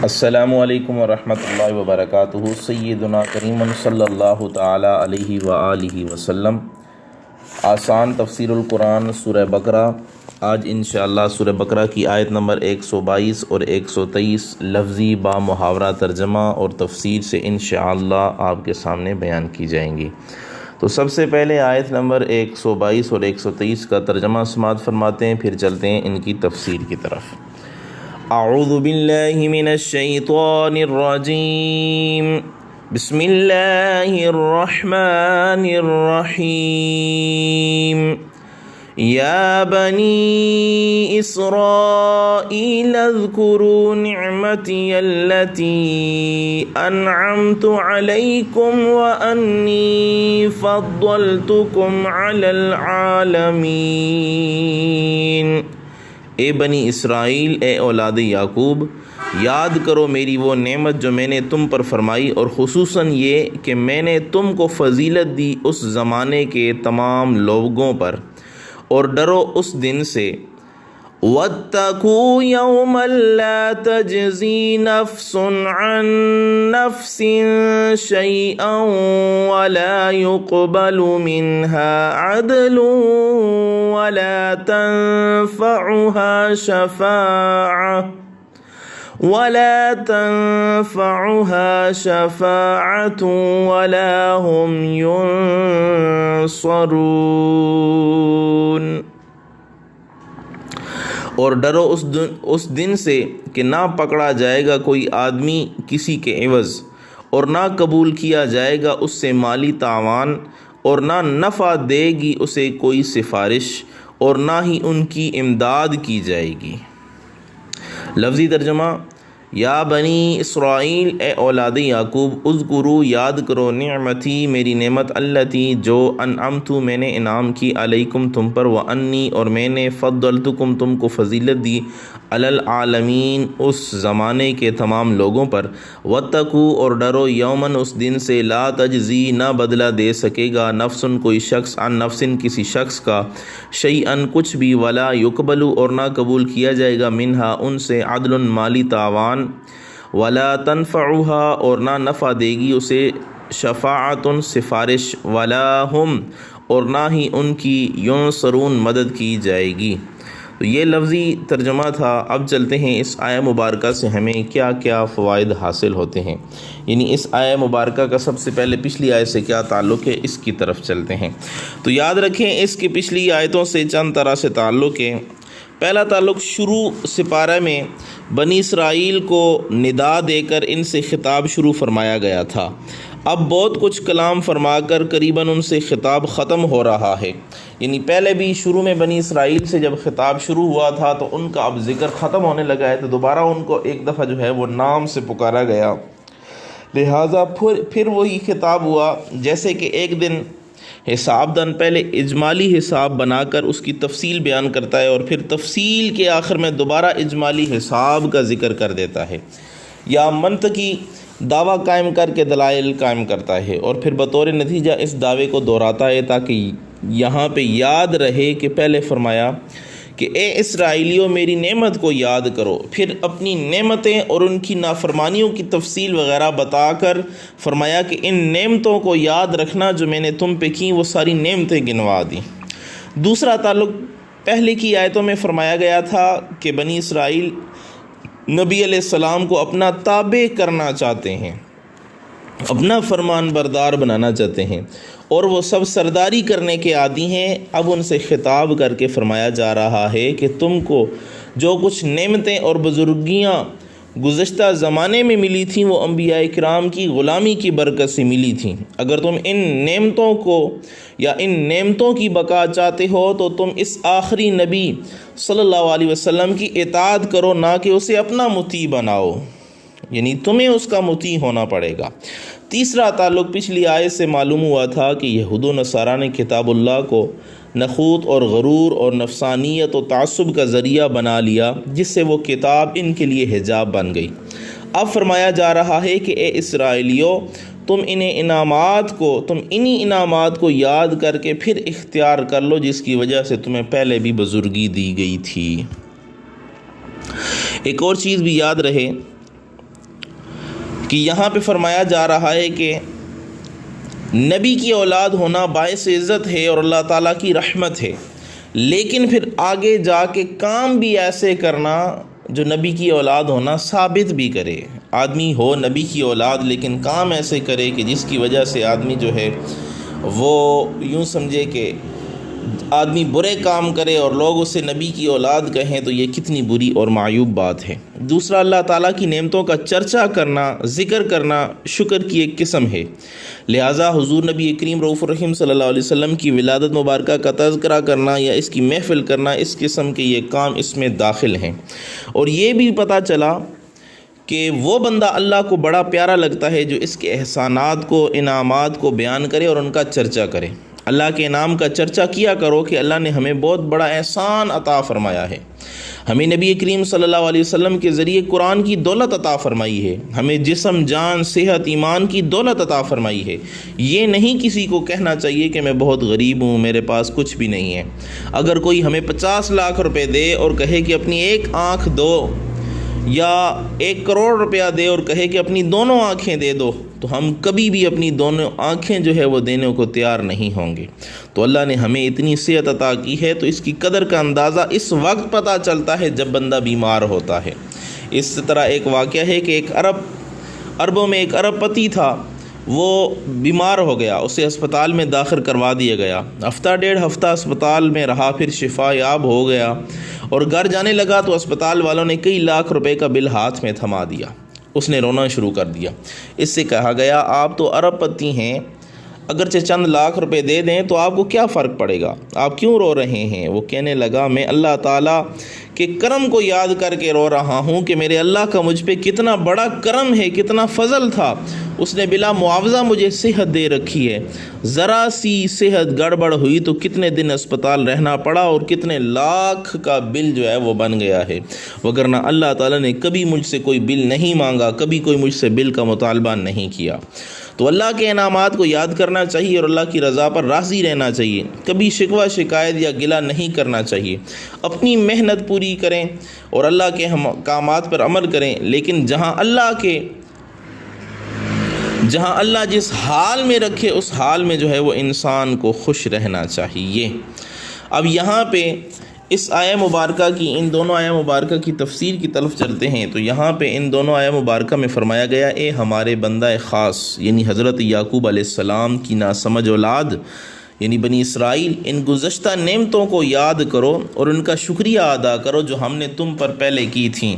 السلام علیکم ورحمۃ اللہ وبرکاتہ۔ سیدنا کریم صلی اللہ تعالی علیہ وآلہ وسلم۔ آسان تفسیر القرآن سورہ بقرہ۔ آج انشاءاللہ سورہ بقرہ کی آیت نمبر 122 اور 123 لفظی با محاورہ ترجمہ اور تفسیر سے انشاءاللہ آپ کے سامنے بیان کی جائیں گی۔ تو سب سے پہلے آیت نمبر 122 اور 123 کا ترجمہ سماعت فرماتے ہیں، پھر چلتے ہیں ان کی تفسیر کی طرف۔ اعوذ باللہ من الشیطان الرجیم، بسم اللہ الرحمن الرحیم۔ یا بنی اسرائیل اذکروا نعمتی التی انعمت علیکم وانی فضلتکم علی العالمین۔ اے بنی اسرائیل، اے اولاد یعقوب، یاد کرو میری وہ نعمت جو میں نے تم پر فرمائی، اور خصوصاً یہ کہ میں نے تم کو فضیلت دی اس زمانے کے تمام لوگوں پر، اور ڈرو اس دن سے۔ وَاتَّقُوا يَوْمًا لَا تَجْزِي نَفْسٌ عَن نَفْسٍ شَيْئًا وَلَا يُقْبَلُ مِنْهَا عَدْلٌ وَلَا تَنفَعُهَا شَفَاعَةٌ وَلَا هُمْ يُنصَرُونَ۔ اور ڈرو اس دن سے کہ نہ پکڑا جائے گا کوئی آدمی کسی کے عوض، اور نہ قبول کیا جائے گا اس سے مالی تعاون، اور نہ نفع دے گی اسے کوئی سفارش، اور نہ ہی ان کی امداد کی جائے گی۔ لفظی ترجمہ: یا بنی اسرائیل، اے اولاد یعقوب، اذکروا، یاد کرو، نعمتی، میری نعمت، التی، جو انعمت، میں نے انعام کی، علیکم، تم پر، وانی، اور میں نے فضلتکم، تم کو فضیلت دی، علی العالمین، اس زمانے کے تمام لوگوں پر۔ واتقوا، اور ڈرو، یومن، اس دن سے، لا تجزی، نہ بدلہ دے سکے گا، نفس، کوئی شخص، عن نفس، کسی شخص کا، شیئن، کچھ بھی، ولا یقبل، اور نہ قبول کیا جائے گا، منہا، ان سے، عدل، مالی تعاون، ولا تنفعها، اور نہ نفع دے گی اسے، شفاعت، سفارش، ولا ہم، اور نہ ہی ان کی، ینصرون، مدد کی جائے گی۔ تو یہ لفظی ترجمہ تھا۔ اب چلتے ہیں اس آیہ مبارکہ سے ہمیں کیا کیا فوائد حاصل ہوتے ہیں، یعنی اس آیہ مبارکہ کا سب سے پہلے پچھلی آیت سے کیا تعلق ہے، اس کی طرف چلتے ہیں۔ تو یاد رکھیں اس کی پچھلی آیتوں سے چند طرح سے تعلق ہے۔ پہلا تعلق، شروع سپارہ میں بنی اسرائیل کو ندا دے کر ان سے خطاب شروع فرمایا گیا تھا۔ اب بہت کچھ کلام فرما کر قریباً ان سے خطاب ختم ہو رہا ہے، یعنی پہلے بھی شروع میں بنی اسرائیل سے جب خطاب شروع ہوا تھا تو ان کا اب ذکر ختم ہونے لگا ہے، تو دوبارہ ان کو ایک دفعہ جو ہے وہ نام سے پکارا گیا، لہٰذا پھر وہی خطاب ہوا، جیسے کہ ایک دن حساب دان پہلے اجمالی حساب بنا کر اس کی تفصیل بیان کرتا ہے، اور پھر تفصیل کے آخر میں دوبارہ اجمالی حساب کا ذکر کر دیتا ہے، یا منطقی دعویٰ قائم کر کے دلائل قائم کرتا ہے، اور پھر بطور نتیجہ اس دعوے کو دہراتا ہے تاکہ یہاں پہ یاد رہے کہ پہلے فرمایا کہ اے اسرائیلیوں، میری نعمت کو یاد کرو، پھر اپنی نعمتیں اور ان کی نافرمانیوں کی تفصیل وغیرہ بتا کر فرمایا کہ ان نعمتوں کو یاد رکھنا جو میں نے تم پہ کی، وہ ساری نعمتیں گنوا دیں۔ دوسرا تعلق، پہلے کی آیتوں میں فرمایا گیا تھا کہ بنی اسرائیل نبی علیہ السلام کو اپنا تابع کرنا چاہتے ہیں، اپنا فرمان بردار بنانا چاہتے ہیں، اور وہ سب سرداری کرنے کے عادی ہیں۔ اب ان سے خطاب کر کے فرمایا جا رہا ہے کہ تم کو جو کچھ نعمتیں اور بزرگیاں گزشتہ زمانے میں ملی تھیں وہ انبیاء کرام کی غلامی کی برکت سے ملی تھیں۔ اگر تم ان نعمتوں کو یا ان نعمتوں کی بقا چاہتے ہو تو تم اس آخری نبی صلی اللہ علیہ وسلم کی اطاعت کرو، نہ کہ اسے اپنا مطیع بناؤ، یعنی تمہیں اس کا مطیع ہونا پڑے گا۔ تیسرا تعلق، پچھلی آیت سے معلوم ہوا تھا کہ یہود و نصارہ نے کتاب اللہ کو نخوت اور غرور اور نفسانیت و تعصب کا ذریعہ بنا لیا، جس سے وہ کتاب ان کے لیے حجاب بن گئی۔ اب فرمایا جا رہا ہے کہ اے اسرائیلیوں، تم انہی انعامات کو یاد کر کے پھر اختیار کر لو جس کی وجہ سے تمہیں پہلے بھی بزرگی دی گئی تھی۔ ایک اور چیز بھی یاد رہے کہ یہاں پہ فرمایا جا رہا ہے کہ نبی کی اولاد ہونا باعث عزت ہے اور اللہ تعالیٰ کی رحمت ہے، لیکن پھر آگے جا کے کام بھی ایسے کرنا جو نبی کی اولاد ہونا ثابت بھی کرے۔ آدمی ہو نبی کی اولاد لیکن کام ایسے کرے کہ جس کی وجہ سے آدمی جو ہے وہ یوں سمجھے کہ آدمی برے کام کرے اور لوگ اسے نبی کی اولاد کہیں تو یہ کتنی بری اور معیوب بات ہے۔ دوسرا، اللہ تعالیٰ کی نعمتوں کا چرچا کرنا، ذکر کرنا شکر کی ایک قسم ہے، لہٰذا حضور نبی کریم رؤوف الرحیم صلی اللہ علیہ وسلم کی ولادت مبارکہ کا تذکرہ کرنا یا اس کی محفل کرنا، اس قسم کے یہ کام اس میں داخل ہیں۔ اور یہ بھی پتہ چلا کہ وہ بندہ اللہ کو بڑا پیارا لگتا ہے جو اس کے احسانات کو، انعامات کو بیان کرے اور ان کا چرچا کرے۔ اللہ کے انعام کا چرچا کیا کرو کہ اللہ نے ہمیں بہت بڑا احسان عطا فرمایا ہے، ہمیں نبی کریم صلی اللہ علیہ وسلم کے ذریعے قرآن کی دولت عطا فرمائی ہے، ہمیں جسم، جان، صحت، ایمان کی دولت عطا فرمائی ہے۔ یہ نہیں کسی کو کہنا چاہیے کہ میں بہت غریب ہوں، میرے پاس کچھ بھی نہیں ہے۔ اگر کوئی ہمیں 50 لاکھ روپے دے اور کہے کہ اپنی ایک آنکھ دو، یا 1 کروڑ روپیہ دے اور کہے کہ اپنی دونوں آنکھیں دے دو، تو ہم کبھی بھی اپنی دونوں آنکھیں جو ہے وہ دینے کو تیار نہیں ہوں گے۔ تو اللہ نے ہمیں اتنی صحت عطا کی ہے تو اس کی قدر کا اندازہ اس وقت پتہ چلتا ہے جب بندہ بیمار ہوتا ہے۔ اس طرح ایک واقعہ ہے کہ ایک عربوں میں ایک ارب پتی تھا، وہ بیمار ہو گیا، اسے اسپتال میں داخل کروا دیا گیا، ہفتہ 1.5 ہفتہ اسپتال میں رہا، پھر شفا یاب ہو گیا اور گھر جانے لگا تو اسپتال والوں نے کئی لاکھ روپے کا بل ہاتھ میں تھما دیا۔ اس نے رونا شروع کر دیا۔ اس سے کہا گیا آپ تو ارب پتی ہیں، اگرچہ چند لاکھ روپے دے دیں تو آپ کو کیا فرق پڑے گا، آپ کیوں رو رہے ہیں؟ وہ کہنے لگا میں اللہ تعالیٰ کے کرم کو یاد کر کے رو رہا ہوں کہ میرے اللہ کا مجھ پہ کتنا بڑا کرم ہے، کتنا فضل تھا، اس نے بلا معاوضہ مجھے صحت دے رکھی ہے۔ ذرا سی صحت گڑبڑ ہوئی تو کتنے دن اسپتال رہنا پڑا اور کتنے لاکھ کا بل جو ہے وہ بن گیا ہے، وگرنہ اللہ تعالیٰ نے کبھی مجھ سے کوئی بل نہیں مانگا، کبھی کوئی مجھ سے بل کا مطالبہ نہیں کیا۔ تو اللہ کے انعامات کو یاد کرنا چاہیے اور اللہ کی رضا پر راضی رہنا چاہیے، کبھی شکوہ شکایت یا گلہ نہیں کرنا چاہیے۔ اپنی محنت پوری کریں اور اللہ کے احکامات پر عمل کریں، لیکن جہاں اللہ جس حال میں رکھے اس حال میں جو ہے وہ انسان کو خوش رہنا چاہیے۔ اب یہاں پہ اس آیہ مبارکہ کی، ان دونوں آیہ مبارکہ کی تفسیر کی طرف چلتے ہیں تو یہاں پہ ان دونوں آیہ مبارکہ میں فرمایا گیا اے ہمارے بندہ خاص یعنی حضرت یعقوب علیہ السلام کی ناسمجھ اولاد یعنی بنی اسرائیل، ان گزشتہ نعمتوں کو یاد کرو اور ان کا شکریہ ادا کرو جو ہم نے تم پر پہلے کی تھیں،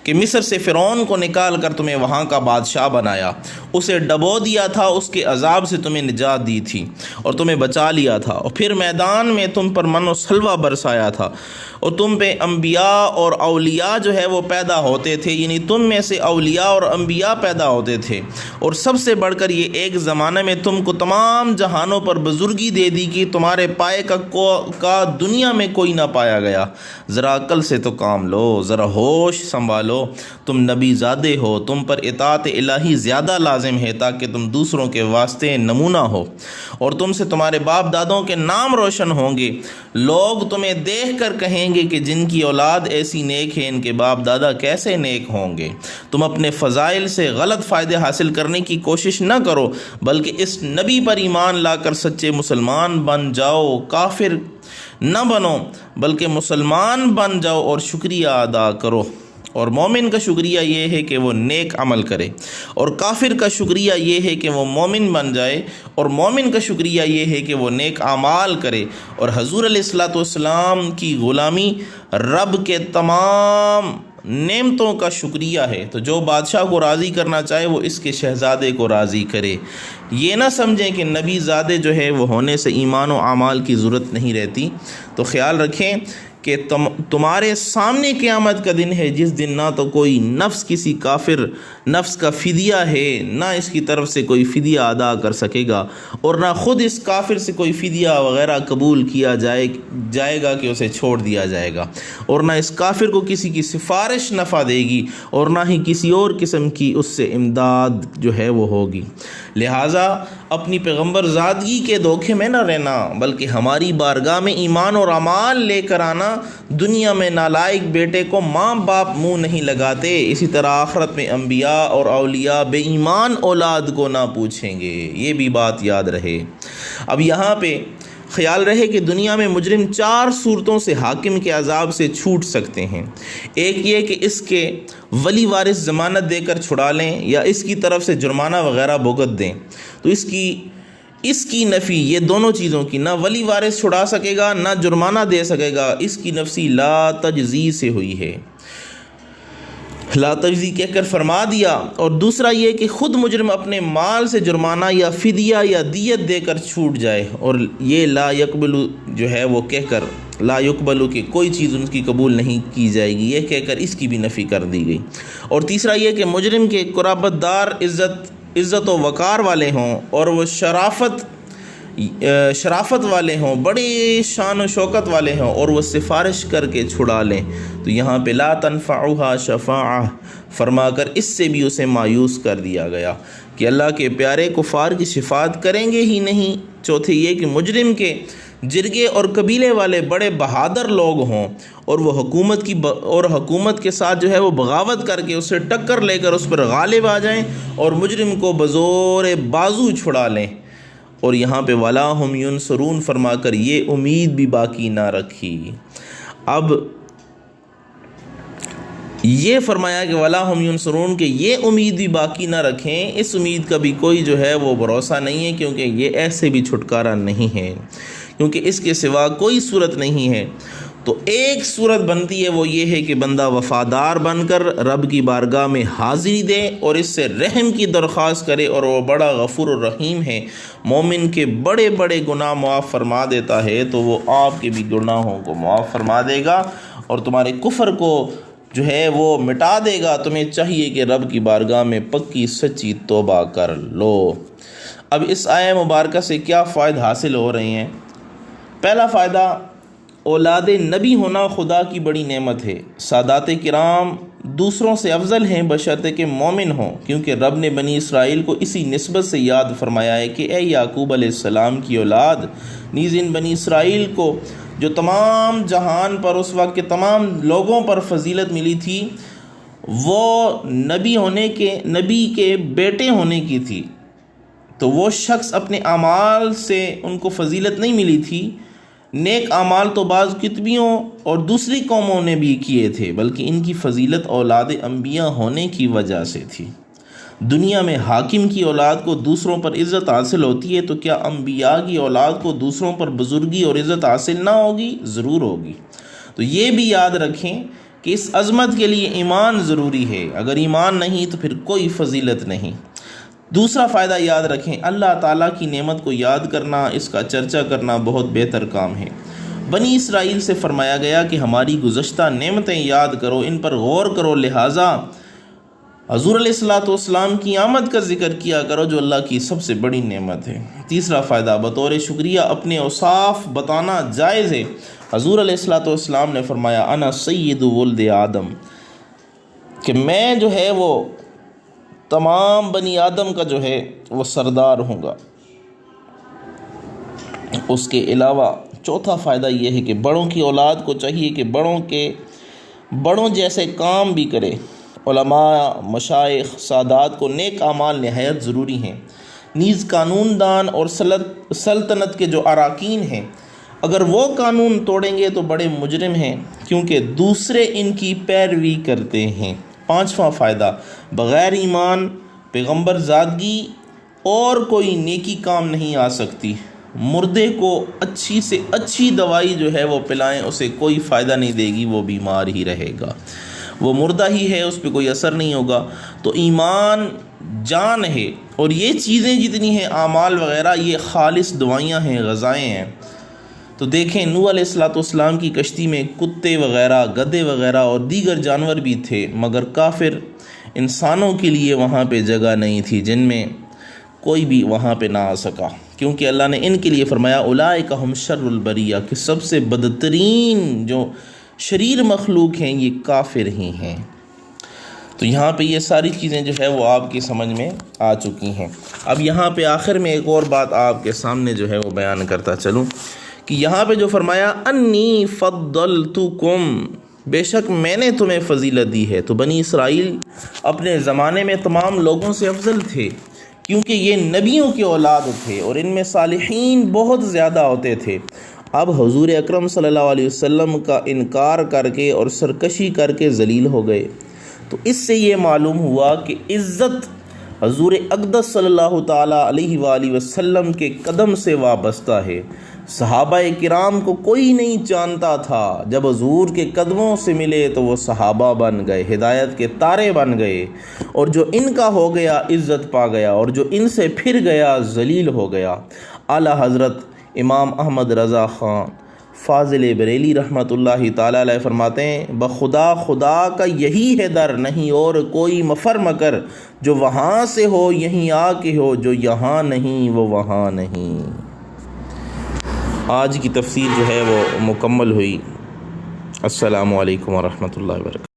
کہ مصر سے فرعون کو نکال کر تمہیں وہاں کا بادشاہ بنایا، اسے ڈبو دیا تھا، اس کے عذاب سے تمہیں نجات دی تھی اور تمہیں بچا لیا تھا، اور پھر میدان میں تم پر من و سلوہ برسایا تھا اور تم پہ انبیاء اور اولیاء جو ہے وہ پیدا ہوتے تھے، یعنی تم میں سے اولیاء اور انبیاء پیدا ہوتے تھے، اور سب سے بڑھ کر یہ ایک زمانے میں تم کو تمام جہانوں پر بزرگی دے دی کہ تمہارے پائے کا دنیا میں کوئی نہ پایا گیا۔ ذرا عقل سے تو کام لو، ذرا ہوش سنبھالو، تم نبی زادے ہو، تم پر اطاعت الہی زیادہ لازم ہے تاکہ تم دوسروں کے واسطے نمونہ ہو، اور تم سے تمہارے باپ دادوں کے نام روشن ہوں گے، لوگ تمہیں دیکھ کر کہیں گے کہ جن کی اولاد ایسی نیک ہے ان کے باپ دادا کیسے نیک ہوں گے۔ تم اپنے فضائل سے غلط فائدے حاصل کرنے کی کوشش نہ کرو، بلکہ اس نبی پر ایمان لا کر سچے مسلمان بن جاؤ، کافر نہ بنو بلکہ مسلمان بن جاؤ اور شکریہ ادا کرو۔ اور مومن کا شکریہ یہ ہے کہ وہ نیک عمل کرے، اور کافر کا شکریہ یہ ہے کہ وہ مومن بن جائے، اور مومن کا شکریہ یہ ہے کہ وہ نیک اعمال کرے۔ اور حضور علیہ الصلوۃ والسلام کی غلامی رب کے تمام نعمتوں کا شکریہ ہے، تو جو بادشاہ کو راضی کرنا چاہے وہ اس کے شہزادے کو راضی کرے۔ یہ نہ سمجھیں کہ نبی زادے جو ہے وہ ہونے سے ایمان و اعمال کی ضرورت نہیں رہتی۔ تو خیال رکھیں کہ تمہارے سامنے قیامت کا دن ہے جس دن نہ تو کوئی نفس کسی کافر نفس کا فدیہ ہے، نہ اس کی طرف سے کوئی فدیہ ادا کر سکے گا، اور نہ خود اس کافر سے کوئی فدیہ وغیرہ قبول کیا جائے گا کہ اسے چھوڑ دیا جائے گا، اور نہ اس کافر کو کسی کی سفارش نفع دے گی، اور نہ ہی کسی اور قسم کی اس سے امداد جو ہے وہ ہوگی۔ لہٰذا اپنی پیغمبر زادگی کے دھوکے میں نہ رہنا، بلکہ ہماری بارگاہ میں ایمان اور اعمال لے کر آنا۔ دنیا میں نالائق بیٹے کو ماں باپ منہ نہیں لگاتے، اسی طرح آخرت میں انبیاء اور اولیاء بے ایمان اولاد کو نہ پوچھیں گے۔ یہ بھی بات یاد رہے۔ اب یہاں پہ خیال رہے کہ دنیا میں مجرم 4 صورتوں سے حاکم کے عذاب سے چھوٹ سکتے ہیں۔ ایک یہ کہ اس کے ولی وارث ضمانت دے کر چھڑا لیں، یا اس کی طرف سے جرمانہ وغیرہ بھگت دیں۔ تو اس کی نفی یہ دونوں چیزوں کی، نہ ولی وارث چھڑا سکے گا نہ جرمانہ دے سکے گا، اس کی نفی لا تجزی سے ہوئی ہے، لا تجزی کہہ کر فرما دیا۔ اور دوسرا یہ کہ خود مجرم اپنے مال سے جرمانہ یا فدیہ یا دیت دے کر چھوٹ جائے، اور یہ لا یقبل جو ہے وہ کہہ کر لا یقبل کہ کوئی چیز ان کی قبول نہیں کی جائے گی، یہ کہہ کر اس کی بھی نفی کر دی گئی۔ اور تیسرا یہ کہ مجرم کے قرابت دار عزت و وقار والے ہوں، اور وہ شرافت والے ہوں، بڑے شان و شوکت والے ہوں، اور وہ سفارش کر کے چھڑا لیں، تو یہاں پہ لا تنفعها شفاعہ فرما کر اس سے بھی اسے مایوس کر دیا گیا کہ اللہ کے پیارے کفار کی شفاعت کریں گے ہی نہیں۔ چوتھے یہ کہ مجرم کے جرگے اور قبیلے والے بڑے بہادر لوگ ہوں، اور وہ حکومت کے ساتھ جو ہے وہ بغاوت کر کے اسے ٹکر لے کر اس پر غالب آ جائیں اور مجرم کو بزور بازو چھڑا لیں۔ اور یہاں پہ وَلَا هُمْ يُنْصَرُونَ فرما کر یہ امید بھی باقی نہ رکھی۔ اب یہ فرمایا کہ وَلَا هُمْ يُنْصَرُونَ کہ یہ امید بھی باقی نہ رکھیں، اس امید کا بھی کوئی جو ہے وہ بھروسہ نہیں ہے، کیونکہ یہ ایسے بھی چھٹکارا نہیں ہے، کیونکہ اس کے سوا کوئی صورت نہیں ہے۔ تو ایک صورت بنتی ہے، وہ یہ ہے کہ بندہ وفادار بن کر رب کی بارگاہ میں حاضری دے اور اس سے رحم کی درخواست کرے، اور وہ بڑا غفور الرحیم ہے، مومن کے بڑے بڑے گناہ معاف فرما دیتا ہے، تو وہ آپ کے بھی گناہوں کو معاف فرما دے گا اور تمہارے کفر کو جو ہے وہ مٹا دے گا۔ تمہیں چاہیے کہ رب کی بارگاہ میں پکی سچی توبہ کر لو۔ اب اس آیہ مبارکہ سے کیا فائدہ حاصل ہو رہے ہیں؟ پہلا فائدہ، اولاد نبی ہونا خدا کی بڑی نعمت ہے۔ سادات کرام دوسروں سے افضل ہیں بشرطے کہ مومن ہوں، کیونکہ رب نے بنی اسرائیل کو اسی نسبت سے یاد فرمایا ہے کہ اے یعقوب علیہ السلام کی اولاد، نیز ان بنی اسرائیل کو جو تمام جہان پر اس وقت کے تمام لوگوں پر فضیلت ملی تھی، وہ نبی کے بیٹے ہونے کی تھی۔ تو وہ شخص اپنے اعمال سے ان کو فضیلت نہیں ملی تھی، نیک اعمال تو بعض کتبیوں اور دوسری قوموں نے بھی کیے تھے، بلکہ ان کی فضیلت اولاد انبیاء ہونے کی وجہ سے تھی۔ دنیا میں حاکم کی اولاد کو دوسروں پر عزت حاصل ہوتی ہے، تو کیا انبیاء کی اولاد کو دوسروں پر بزرگی اور عزت حاصل نہ ہوگی؟ ضرور ہوگی۔ تو یہ بھی یاد رکھیں کہ اس عظمت کے لیے ایمان ضروری ہے، اگر ایمان نہیں تو پھر کوئی فضیلت نہیں۔ دوسرا فائدہ یاد رکھیں، اللہ تعالیٰ کی نعمت کو یاد کرنا، اس کا چرچا کرنا بہت بہتر کام ہے۔ بنی اسرائیل سے فرمایا گیا کہ ہماری گزشتہ نعمتیں یاد کرو، ان پر غور کرو، لہٰذا حضور علیہ السلام کی آمد کا ذکر کیا کرو جو اللہ کی سب سے بڑی نعمت ہے۔ تیسرا فائدہ، بطور شکریہ اپنے اوصاف بتانا جائز ہے۔ حضور علیہ السلام نے فرمایا انا سید ولد آدم، کہ میں جو ہے وہ تمام بنی آدم کا جو ہے وہ سردار ہوں گا۔ اس کے علاوہ چوتھا فائدہ یہ ہے کہ بڑوں کی اولاد کو چاہیے کہ بڑوں جیسے کام بھی کرے۔ علماء، مشائخ، سادات کو نیک اعمال نہایت ضروری ہیں، نیز قانون دان اور سلطنت کے جو اراکین ہیں، اگر وہ قانون توڑیں گے تو بڑے مجرم ہیں، کیونکہ دوسرے ان کی پیروی کرتے ہیں۔ پانچواں فائدہ، بغیر ایمان، پیغمبر زادگی اور کوئی نیکی کام نہیں آ سکتی۔ مردے کو اچھی سے اچھی دوائی جو ہے وہ پلائیں، اسے کوئی فائدہ نہیں دے گی، وہ بیمار ہی رہے گا، وہ مردہ ہی ہے، اس پہ کوئی اثر نہیں ہوگا۔ تو ایمان جان ہے، اور یہ چیزیں جتنی ہیں اعمال وغیرہ، یہ خالص دوائیاں ہیں، غذائیں ہیں۔ تو دیکھیں نوح علیہ السلام کی کشتی میں کتے وغیرہ، گدھے وغیرہ اور دیگر جانور بھی تھے، مگر کافر انسانوں کے لیے وہاں پہ جگہ نہیں تھی، جن میں کوئی بھی وہاں پہ نہ آ سکا، کیونکہ اللہ نے ان کے لیے فرمایا اولئک ہم شر البریہ، کہ سب سے بدترین جو شریر مخلوق ہیں یہ کافر ہی ہیں۔ تو تو یہاں پہ یہ ساری چیزیں جو ہے وہ آپ کی سمجھ میں آ چکی ہیں۔ اب یہاں پہ آخر میں ایک اور بات آپ کے سامنے جو ہے وہ بیان کرتا چلوں کہ یہاں پہ جو فرمایا انی فضلتکم، بے شک میں نے تمہیں فضیلت دی ہے، تو بنی اسرائیل اپنے زمانے میں تمام لوگوں سے افضل تھے، کیونکہ یہ نبیوں کی اولاد تھے اور ان میں صالحین بہت زیادہ ہوتے تھے۔ اب حضور اکرم صلی اللہ علیہ وسلم کا انکار کر کے اور سرکشی کر کے ذلیل ہو گئے، تو اس سے یہ معلوم ہوا کہ عزت حضور اقدس صلی اللہ تعالیٰ علیہ وآلہ وسلم کے قدم سے وابستہ ہے۔ صحابہ کرام کو کوئی نہیں جانتا تھا، جب حضور کے قدموں سے ملے تو وہ صحابہ بن گئے، ہدایت کے تارے بن گئے، اور جو ان کا ہو گیا عزت پا گیا، اور جو ان سے پھر گیا ذلیل ہو گیا۔ اعلیٰ حضرت امام احمد رضا خان فاضل بریلی رحمۃ اللہ تعالیٰ علیہ فرماتے ہیں بخدا خدا کا یہی ہے در، نہیں اور کوئی مفر مگر، جو وہاں سے ہو یہیں آ کے ہو، جو یہاں نہیں وہ وہاں نہیں۔ آج کی تفسیر جو ہے وہ مکمل ہوئی۔ السلام علیکم ورحمۃ اللہ وبرکاتہ۔